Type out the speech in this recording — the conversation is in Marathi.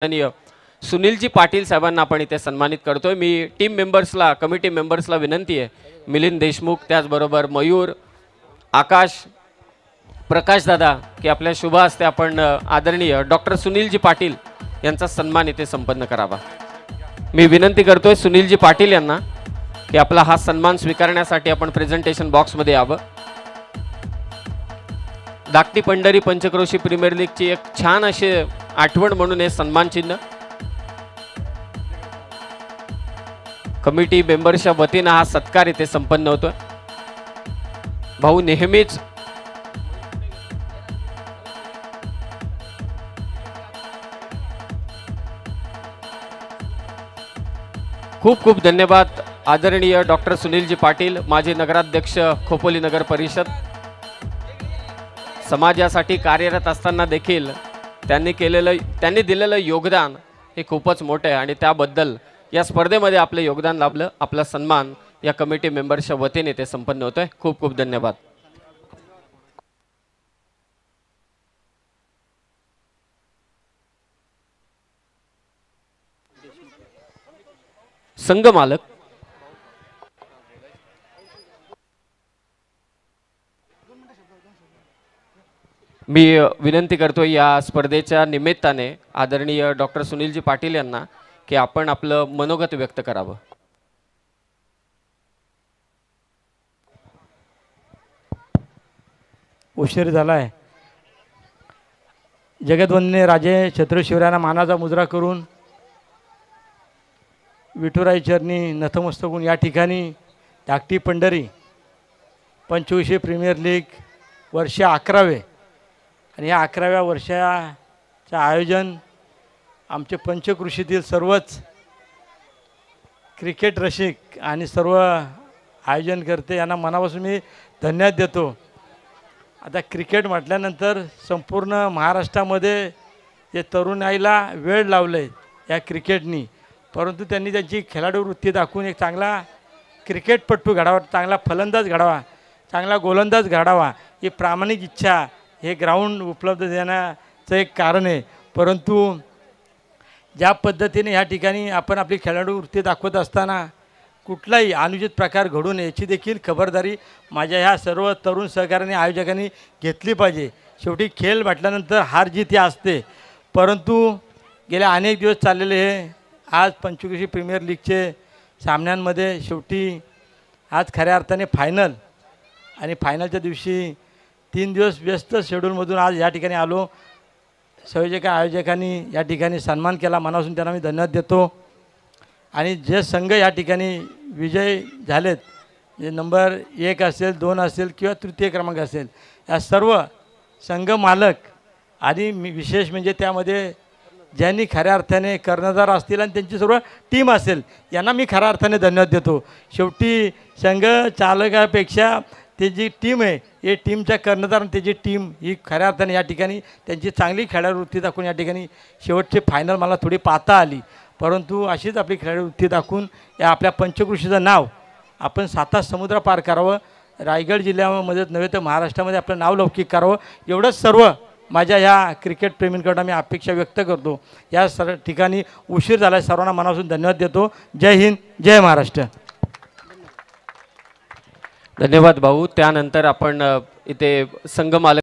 माननीय सुनीलजी पाटील साहेबांना आपण इथे सन्मानित करतोय। मी टीम मेंबर्सला कमिटी मेंबर्सला विनंती आहे, मिलिंद देशमुख त्याचबरोबर मयूर, आकाश, प्रकाश दादा की आपल्या शुभ हस्ते आपण आदरणीय डॉक्टर सुनीलजी पाटील यांचा सन्मान इथे संपन्न करावा। मी विनंती करतोय सुनीलजी पाटील यांना की आपला हा सन्मान स्वीकारण्यासाठी आपण प्रेझेंटेशन बॉक्समध्ये यावं। धाकटी पंढरी पंचक्रोशी प्रीमियर लीगची एक छान अशी आठवण म्हणून हे सन्मान चिन्ह कमिटी मेंबर्सच्या वतीने हा सत्कार इथे संपन्न होतोय। भाऊ नेहमीच खूप खूप धन्यवाद आदरणीय डॉक्टर सुनीलजी पाटील, माजी नगराध्यक्ष खोपोली नगर परिषद। समाजासाठी कार्यरत असताना देखील त्यांनी दिलेलं योगदान हे खूपच मोठं आहे आणि त्याबद्दल या स्पर्धेमध्ये आपलं योगदान लाभलं। आपला सन्मान या कमिटी मेंबर्सच्या वतीने ते संपन्न होतोय। खूप खूप धन्यवाद। संघ मालक मी विनंती करतो या स्पर्धेच्या निमित्ताने आदरणीय डॉक्टर सुनीलजी पाटील यांना की आपण आपलं मनोगत व्यक्त करावं। उशीर झालाय। जगतवंदनीय राजे छत्रपती शिवरायांना मानाचा मुजरा करून विठुराई चरणी नतमस्तक होऊन या ठिकाणी धाकटी पंढरी 25वी प्रीमियर लीग वर्ष 11वे आणि या 11व्या वर्षाचं आयोजन आमचे पंचकृषीतील सर्वच क्रिकेट रसिक आणि सर्व आयोजन करते यांना मनापासून मी धन्यवाद देतो। आता क्रिकेट म्हटल्यानंतर संपूर्ण महाराष्ट्रामध्ये जे तरुणाईला वेळ लावले या क्रिकेटनी, परंतु त्यांनी त्यांची खेळाडू वृत्ती दाखवून एक चांगला क्रिकेटपटू घडावा, चांगला फलंदाज घडावा, चांगला गोलंदाज घडावा ही प्रामाणिक इच्छा हे ग्राउंड उपलब्ध देण्याचं एक कारण आहे। परंतु ज्या पद्धतीने ह्या ठिकाणी आपण आपली खेळाडू वृत्ती दाखवत असताना कुठलाही अनुचित प्रकार घडू नये याची देखील खबरदारी माझ्या ह्या सर्व तरुण सहकार्याने आयोजकांनी घेतली पाहिजे। शेवटी खेळ म्हटल्यानंतर हार जीत ही असते, परंतु गेल्या अनेक दिवस चाललेले हे आज पंचक्रोशी प्रीमियर लीगचे सामन्यांमध्ये शेवटी आज खऱ्या अर्थाने फायनल आणि फायनलच्या दिवशी 3 दिवस व्यस्त शेड्यूलमधून आज या ठिकाणी आलो। संयोजक आयोजकांनी या ठिकाणी सन्मान केला, मनापासून त्यांना मी धन्यवाद देतो। आणि जे संघ या ठिकाणी विजय झालेत, जे नंबर 1 असेल, 2 असेल किंवा तृतीय क्रमांक असेल, या सर्व संघ मालक आणि विशेष म्हणजे त्यामध्ये ज्यांनी खऱ्या अर्थाने कर्णधार असतील आणि त्यांची सर्व टीम असेल यांना मी खऱ्या अर्थाने धन्यवाद देतो। शेवटी संघ चालकापेक्षा ते जी टीम आहे हे टीमच्या कर्णधार आणि त्याची टीम ही खऱ्या अर्थाने या ठिकाणी त्यांची चांगली खेळाडू वृत्ती दाखवून या ठिकाणी शेवटची फायनल मला थोडी पाहता आली, परंतु अशीच आपली खेळाडू वृत्ती दाखवून या आपल्या पंचकृषीचं नाव आपण 7 समुद्र पार करावं, रायगड जिल्ह्यामध्ये नव्हे तर महाराष्ट्रामध्ये आपलं नाव लौकिक करावं एवढंच सर्व माझ्या ह्या क्रिकेट प्रेमींकडून मी अपेक्षा व्यक्त करतो। या सर्व ठिकाणी उशीर झाला, सर्वांना मनापासून धन्यवाद देतो। जय हिंद, जय महाराष्ट्र। धन्यवाद भाऊ। त्यानंतर आपण इथे संघ मालक